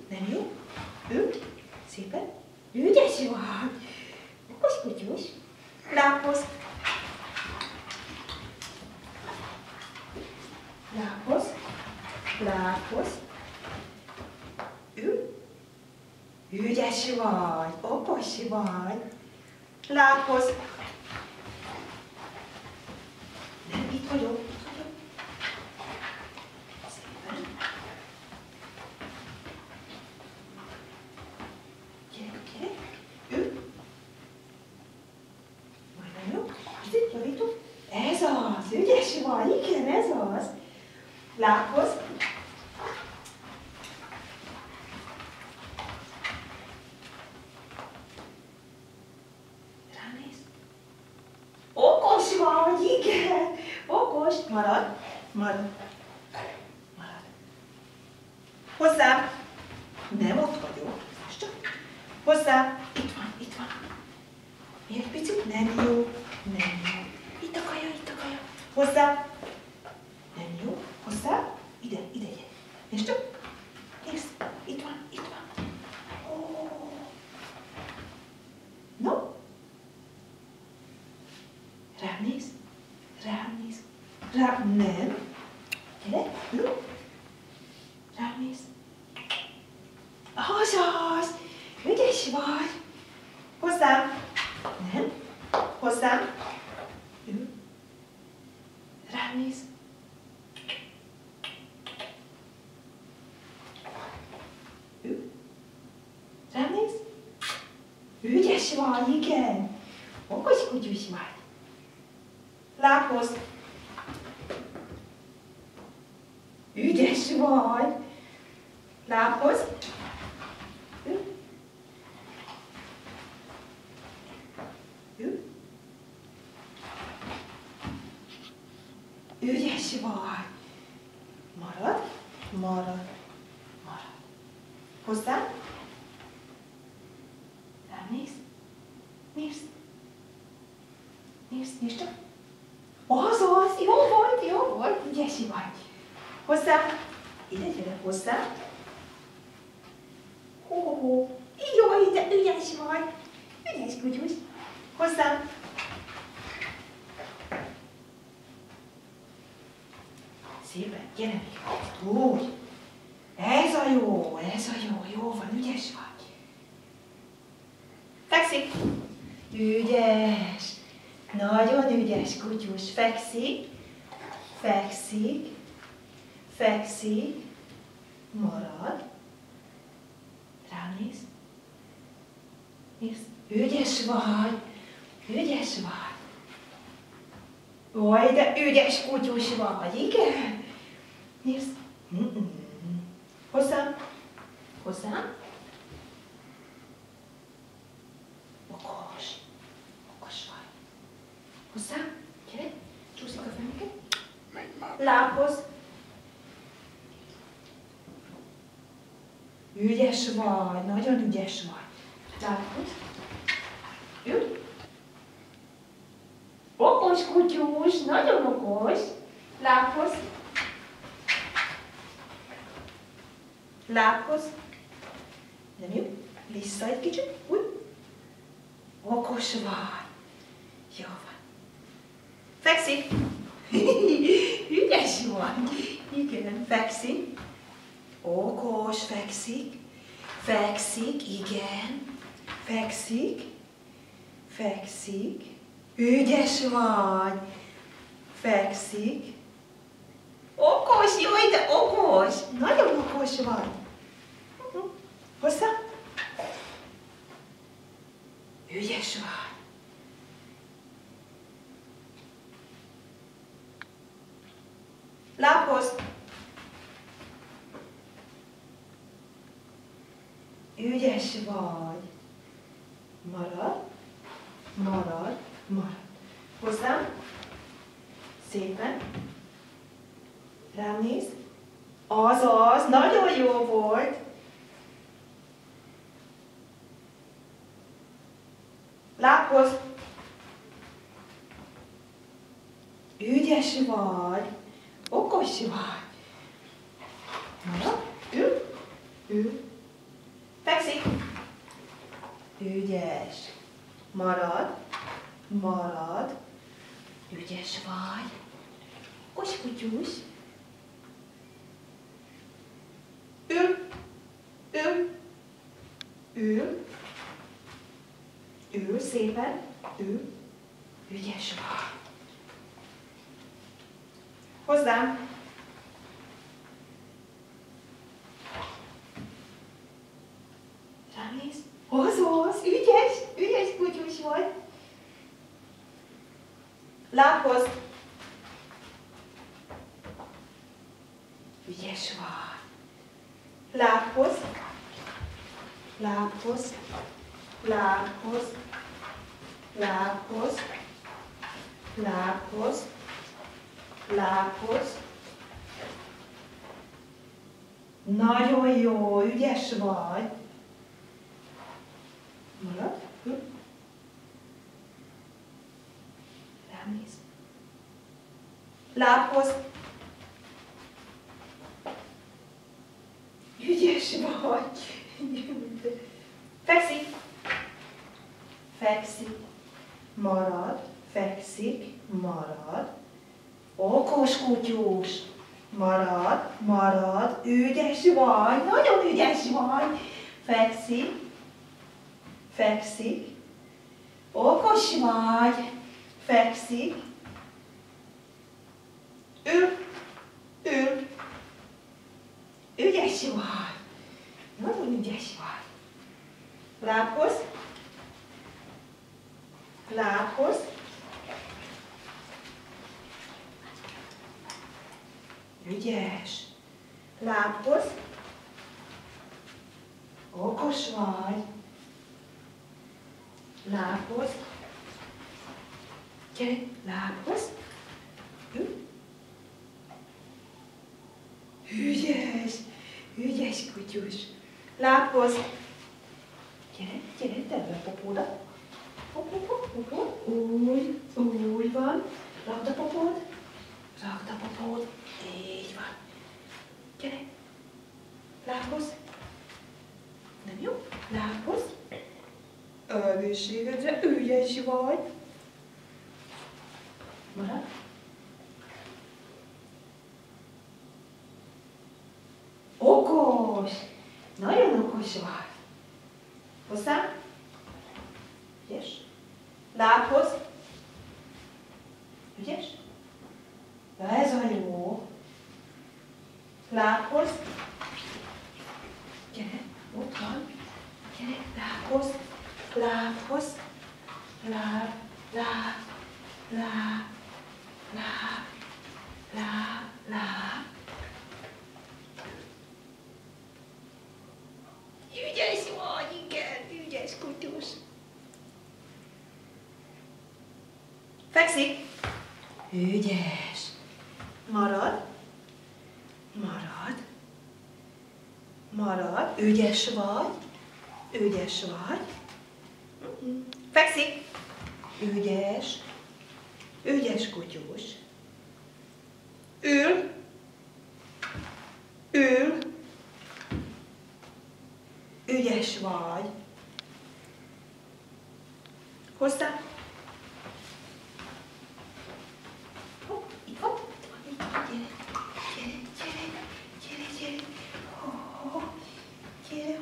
Nem jó? Szépen. Ügyes vagy. Okos kutyus. Lábhoz. Lábhoz. Lábhoz. Ügyes vagy. Okos vagy. Lábhoz. Nem, itt vagyok. Szépen. Gyere. Majdnem jó. Itt javítom. Ez az. Ügyes vagy. Igen, ez az. Lábhoz. Ránéz. Okos vagy, igen. Okos. Marad. Hozzám. Nem ott vagyok. Most csak. Hozzám. Itt van. Még egy picit. Nem jó. Itt a kaja. Hozzám. Nem jó. Hozzá. Ide. Nézd csak. Nézd. Itt van. Ó. No. Rám néz. Nem. Gyere. Jó. Rám néz. Azaz. Ügyes vagy. Hozzám. Nem. Hozzám. Rám néz. Rám néz? Ügyes vagy, igen. Okos kutyus vagy. Lábhoz. Ügyes vagy. Lábhoz. Ügyes vagy. Marad. Hozzá. Rám nézd. Nézd csak. Azaz, jó volt, ügyes vagy. Hozzá. Ide gyere hozzá. Jó, ide, ügyes vagy. Ügyes kutyus. Hozzá. Szépen, gyere még. Úgy. Ez a jó, jó van, ügyes vagy. Fekszik. Ügyes. Nagyon ügyes kutyus. Fekszik. Marad. Rám néz. Ügyes vagy. Oj, de ügyes kutyus vagy, igen? Nézd. Hozzám. Okos vagy. Hozzám. Gyere. Csúszik a fenéket. Lábhoz. Ügyes vagy. Nagyon ügyes vagy. Lábhoz. Okos kutyus. Nagyon okos. Lábhoz. Nem jó? Vissza egy kicsit. Úgy. Okos vagy. Jó van. Fekszik. Ügyes vagy. Igen, fekszik. Okos, fekszik. Igen. Fekszik. Ügyes vagy. Fekszik. Okos, jaj, de okos. Nagyon okos vagy. Hozzá. Ügyes vagy. Lábhoz. Ügyes vagy. Marad. Hozzám. Szépen. Rám néz. Azaz, nagyon jó volt. Lábhoz. Ügyes vagy. Okos vagy. Marad. Ül. Fekszik. Ügyes. Marad. Marad. Ügyes vagy. Okos kutyus. Ül. Ül. Ül. Ül szépen. Ül. Ügyes vagy. Hozzám. Rámész. Hozz, ügyes kutyus vagy. Lábhoz. Ügyes vagy. Lábhoz. Lábhoz. Lábhoz. Lábhoz. Lábhoz. Lábhoz. Nagyon jó, ügyes vagy. Marad. Rám néz. Lábhoz. Ügyes vagy. Fekszik. Fekszik. Marad. Fekszik. Marad. Okos kutyus. Marad. Marad. Ügyes vagy. Nagyon ügyes vagy. Fekszik. Fekszik. Okos vagy. Fekszik. Ül. Ül. Ügyes vagy. Nagyon ügyes vagy. Lábhoz. Lábhoz. Ügyes. Lábhoz. Okos vagy. Lábhoz. Gyere, lábhoz. Ügyes. Ügyes kutyus. Lábhoz. Gyere, tedd be a popódat. Úgy van. Rakd a popód. Rakd a popód. Így van. Gyere. Lábhoz. Nem jó? Lábhoz. Egészségedre, ügyes vagy. Marad. Okos. Nagyon okos vagy. Hozzám. Ügyes. Lábhoz. Ügyes. Na ez a jó. Lábhoz. Gyere, ott van. Gyere, lábhoz. Lábhoz. Láb, láb, láb, láb, láb, láb. Ügyes vagy, igen, ügyes kutyus. Fekszik. Ügyes. Marad. Marad. Marad. Ügyes vagy. Ügyes vagy. Fekszik. Ügyes. Ügyes kutyus. Ül. Ül. Ügyes vagy. Hozzá. Hopp, itt van. Gyere. Oh, gyere,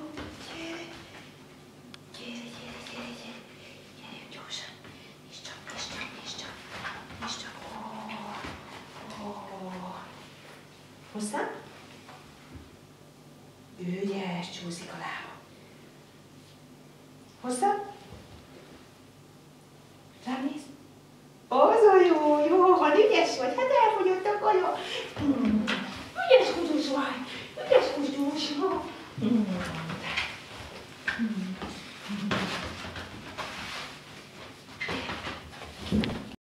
gyere. Gyere, gyorsan. Nyisd csak. Hozzá. Ügyes, csúszik a lába. Hozzá. Rám néz. Az a jó van, ügyes vagy, hát elfogyott a kaja. Ügyes kutyus vagy, ügyes kutyus.